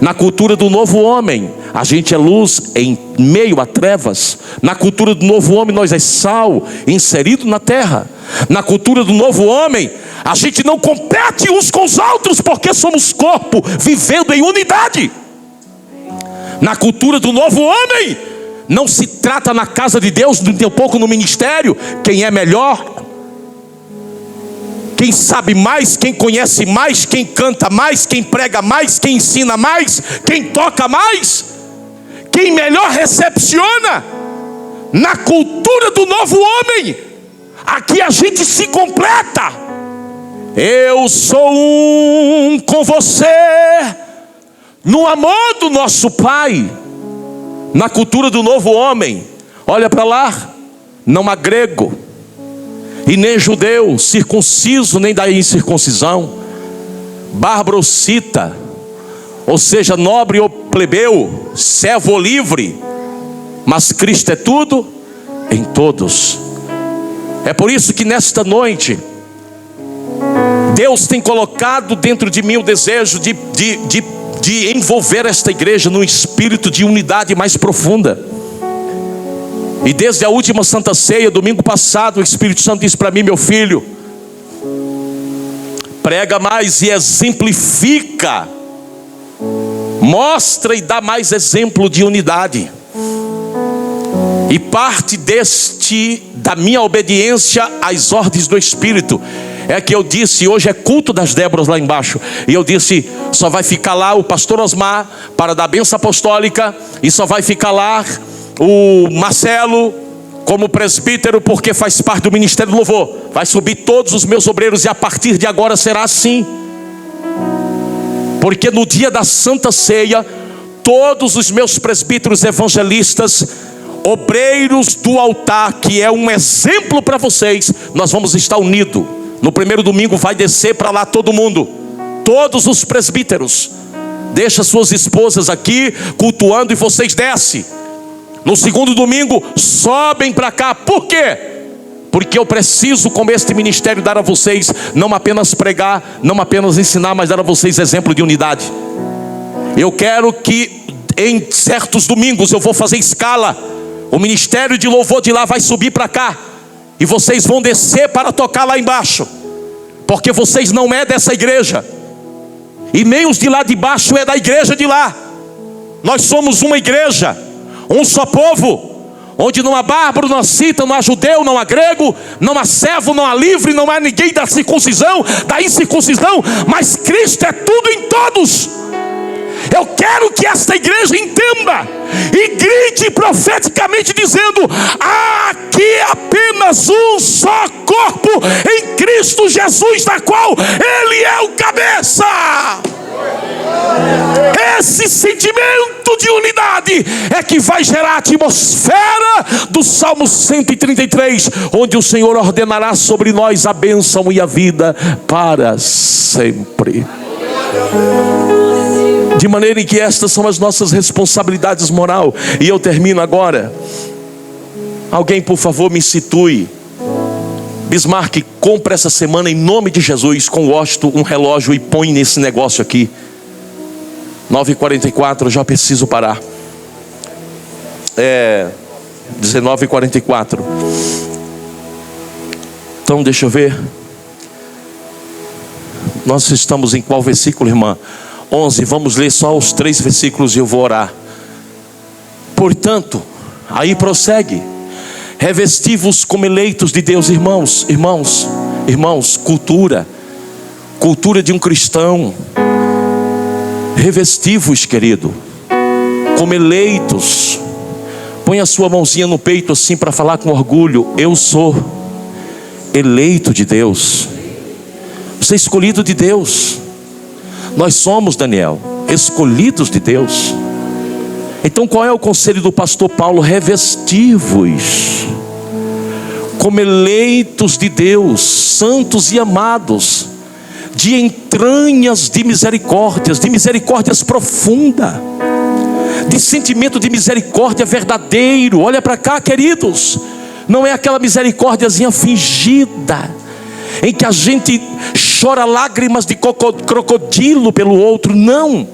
Speaker 1: Na cultura do novo homem, a gente é luz em meio a trevas. Na cultura do novo homem, nós é sal inserido na terra. Na cultura do novo homem, a gente não compete uns com os outros, porque somos corpo vivendo em unidade. Na cultura do novo homem, não se trata na casa de Deus, nem tampouco no ministério, quem é melhor, quem sabe mais, quem conhece mais, quem canta mais, quem prega mais, quem ensina mais, quem toca mais, quem melhor recepciona. Na cultura do novo homem, aqui a gente se completa. Eu sou um com você no amor do nosso Pai. Na cultura do novo homem, olha para lá, não há grego e nem judeu, circunciso nem da incircuncisão, bárbaro ou cita, ou seja, nobre ou plebeu, servo ou livre, mas Cristo é tudo em todos. É por isso que nesta noite Deus tem colocado dentro de mim o desejo de envolver esta igreja num espírito de unidade mais profunda. E desde a última Santa Ceia, domingo passado, o Espírito Santo disse para mim: meu filho, prega mais e exemplifica, mostra e dá mais exemplo de unidade. E parte da minha obediência às ordens do Espírito é que eu disse: hoje é culto das Déboras lá embaixo, e eu disse: só vai ficar lá o pastor Osmar para dar bênção apostólica, e só vai ficar lá o Marcelo como presbítero, porque faz parte do ministério do louvor. Vai subir todos os meus obreiros, e a partir de agora será assim. Porque no dia da Santa Ceia, todos os meus presbíteros evangelistas, obreiros do altar, que é um exemplo para vocês, nós vamos estar unidos. No primeiro domingo vai descer para lá todo mundo, todos os presbíteros. Deixa suas esposas aqui cultuando e vocês descem. No segundo domingo sobem para cá. Por quê? Porque eu preciso, com este ministério, dar a vocês não apenas pregar, não apenas ensinar, mas dar a vocês exemplo de unidade. Eu quero que em certos domingos eu vou fazer escala. O ministério de louvor de lá vai subir para cá, e vocês vão descer para tocar lá embaixo, porque vocês não é dessa igreja, e nem os de lá de baixo é da igreja de lá. Nós somos uma igreja, um só povo, onde não há bárbaro, não há cita, não há judeu, não há grego, não há servo, não há livre, não há ninguém da circuncisão, da incircuncisão, mas Cristo é tudo em todos. Eu quero que esta igreja entenda e grite profeticamente dizendo: há aqui apenas um só corpo em Cristo Jesus, da qual Ele é o cabeça. Esse sentimento de unidade é que vai gerar a atmosfera do Salmo 133, onde o Senhor ordenará sobre nós a bênção e a vida para sempre. De maneira em que estas são as nossas responsabilidades moral. E eu termino agora. Alguém, por favor, me situe. Bismarck, compra essa semana, em nome de Jesus, com o Washington, um relógio e põe nesse negócio aqui. 9h44, já preciso parar. 19h44. Então deixa eu ver. Nós estamos em qual versículo, irmã? 11. Vamos ler só os 3 versículos e eu vou orar. Portanto, aí prossegue: revesti-vos como eleitos de Deus. Irmãos, cultura de um cristão. Revesti-vos, querido, como eleitos. Põe a sua mãozinha no peito assim para falar com orgulho: eu sou eleito de Deus. Você é escolhido de Deus. Nós somos, Daniel, escolhidos de Deus. Então qual é o conselho do pastor Paulo? Revesti-vos como eleitos de Deus, santos e amados, de entranhas de misericórdias profundas, de sentimento de misericórdia verdadeiro. Olha para cá, queridos. Não é aquela misericórdiazinha fingida, em que a gente chora lágrimas de crocodilo pelo outro. Não.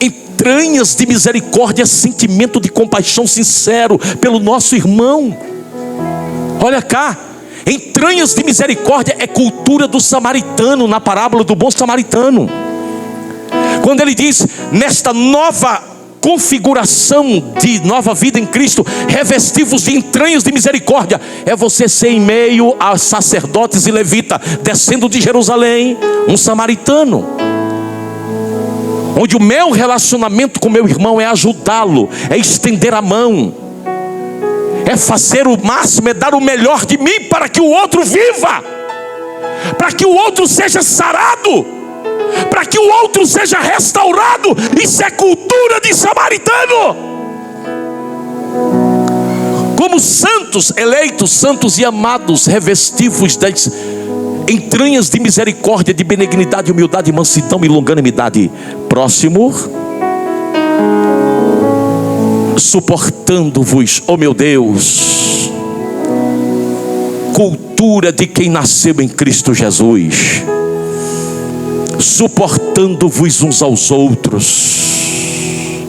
Speaker 1: Entranhas de misericórdia, sentimento de compaixão sincero pelo nosso irmão. Olha cá. Entranhas de misericórdia é cultura do samaritano, na parábola do bom samaritano. Quando ele diz: nesta nova configuração de nova vida em Cristo, revesti-vos de entranhas de misericórdia. É você ser em meio a sacerdotes e levitas, descendo de Jerusalém, um samaritano, onde o meu relacionamento com meu irmão é ajudá-lo, é estender a mão, é fazer o máximo, é dar o melhor de mim para que o outro viva, para que o outro seja sarado, para que o outro seja restaurado. Isso é cultura de samaritano. Como santos, eleitos, santos e amados, revesti-vos das entranhas de misericórdia, de benignidade, humildade, mansidão e longanimidade. Próximo. Suportando-vos, oh meu Deus, cultura de quem nasceu em Cristo Jesus, suportando-vos uns aos outros.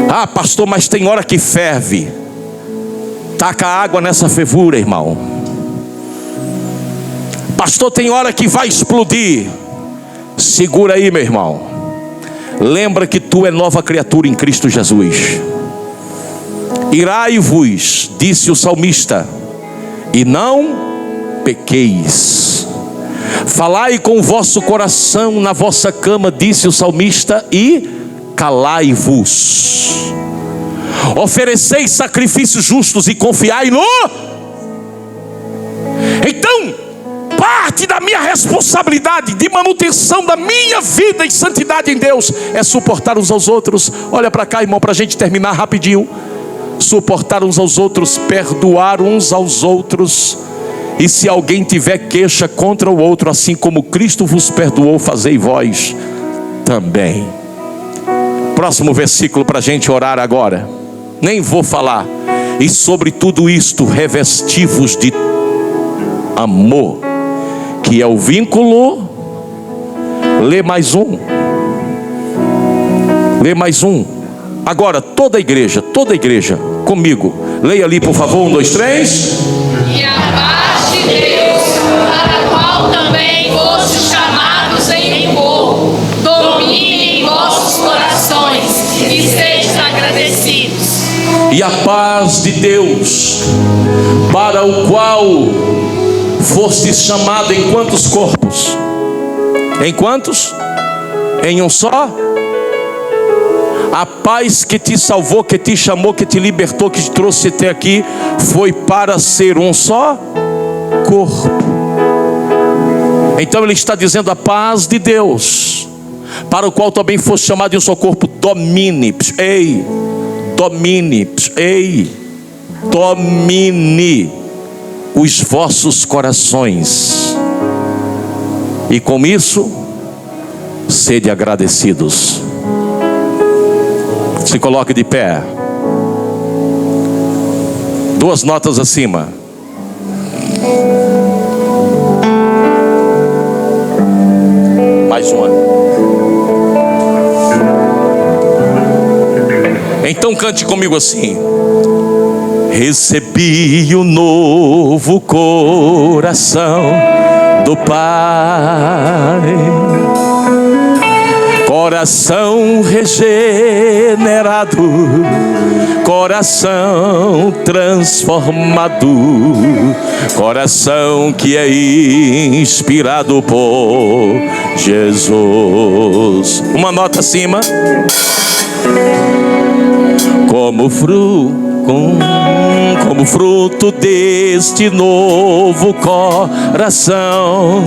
Speaker 1: Ah, pastor, mas tem hora que ferve. Taca água nessa fervura, irmão. Pastor, tem hora que vai explodir. Segura aí, meu irmão. Lembra que tu é nova criatura em Cristo Jesus. Irai-vos, disse o salmista, e não pequeis. Falai com o vosso coração na vossa cama, disse o salmista, e calai-vos. Ofereceis sacrifícios justos e confiai no. Então, parte da minha responsabilidade de manutenção da minha vida em santidade em Deus é suportar uns aos outros. Olha para cá, irmão, para a gente terminar rapidinho. Suportar uns aos outros, perdoar uns aos outros. E se alguém tiver queixa contra o outro, assim como Cristo vos perdoou, fazei vós também. Próximo versículo para a gente orar agora. Nem vou falar. E sobre tudo isto, revesti-vos de amor, que é o vínculo. Lê mais um. Agora toda a igreja, comigo. Leia ali, por favor, 1, 2, 3.
Speaker 2: E a paz de Deus, para a qual também fostes chamados em amor, domine em vossos corações, e sejam agradecidos.
Speaker 1: E a paz de Deus, para o qual fostes chamado em quantos corpos? Em quantos? Em um só? A paz que te salvou, que te chamou, que te libertou, que te trouxe até aqui, foi para ser um só corpo. Então ele está dizendo: a paz de Deus, para o qual também foste chamado em um só corpo, domine os vossos corações, e com isso sede agradecidos. Se coloque de pé. 2 notas acima. Mais uma. Então cante comigo assim: recebi o novo coração do Pai, coração regenerado, coração transformado, coração que é inspirado por Jesus. Uma nota acima. Como fruto deste novo coração,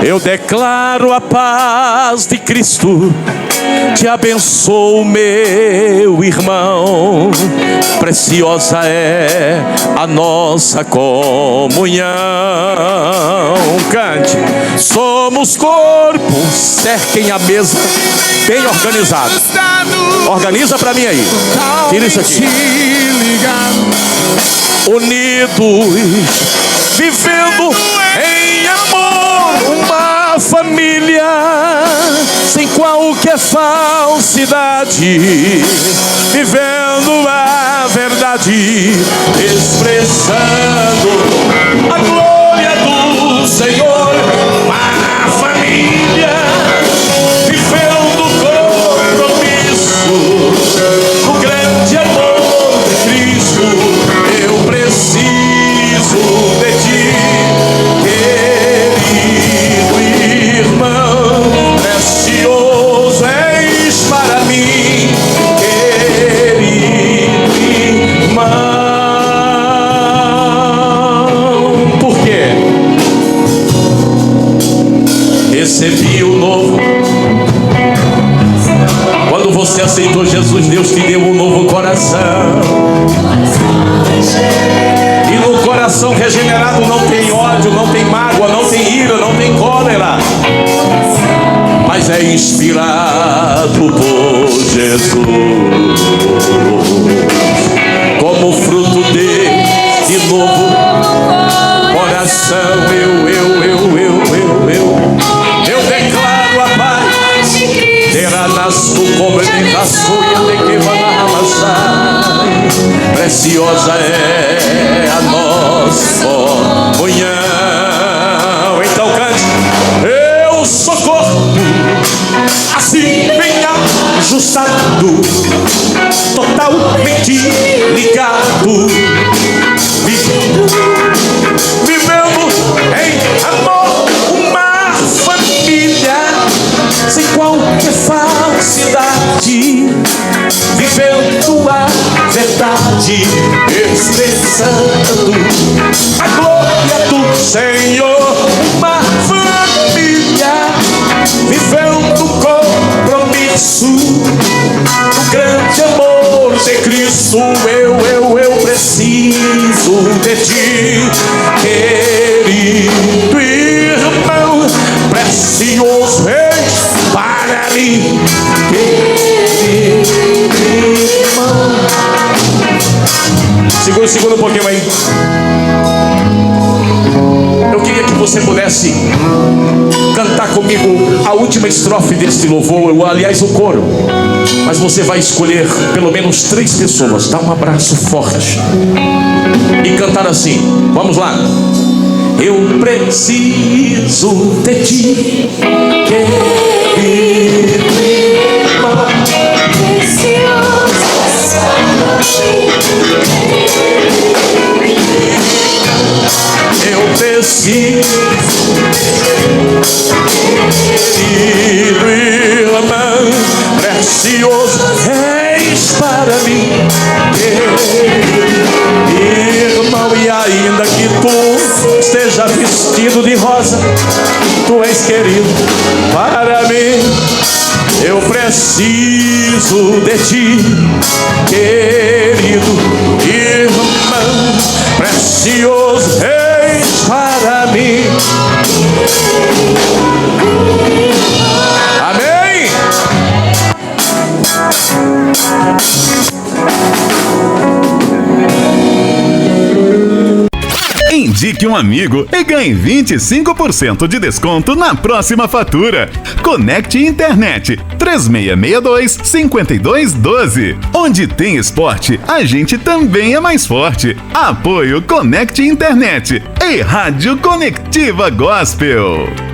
Speaker 1: eu declaro a paz de Cristo. Te abençoo, meu irmão. Preciosa é a nossa comunhão. Cante. Somos corpo, cerquem a mesa bem organizado. Organiza pra mim aí. Tira isso aqui. Unidos, vivendo em amor, uma família sem qualquer falsidade, vivendo a verdade, expressando a glória do Senhor. Uma família vivendo compromisso, o grande amor de Cristo. Eu preciso de ti, querido irmão, precioso és para mim, querido irmão. Por quê? Recebi o novo. Quando você aceitou Jesus, Deus te deu um novo coração. E no coração regenerado não tem ódio, não tem mágoa, não tem ira, não tem cólera, mas é inspirado por Jesus. Como fruto deste novo coração, eu declaro a paz. Terá nascido como ele nasceu e que vai amassar. Preciosa é a nossa comunhão. Então cante. Eu sou corpo, assim bem ajustado, totalmente ligado, vivendo em amor, uma família sem qualquer falsidade, vivendo a verdade, expressando a glória do Senhor. Uma família vivendo compromisso, o grande amor de Cristo. Eu preciso de ti, querido irmão, precioso és para mim, querido irmão. Segura um pouquinho aí. Eu queria que você pudesse cantar comigo a última estrofe deste louvor, aliás o coro. Mas você vai escolher pelo menos 3 pessoas, dar um abraço forte e cantar assim. Vamos lá. Eu preciso de ti, querido irmão, eu preciso, querido irmão, precioso és para mim, irmão. E ainda que tu esteja vestido de rosa, tu és querido para mim. Eu preciso de ti, querido irmão, precioso és para mim. Amém?
Speaker 3: Indique Indique um amigo e ganhe 25% de desconto na próxima fatura. Conecte Internet 3662-5212. Onde tem esporte, a gente também é mais forte. Apoio Conecte Internet e Rádio Conectiva Gospel.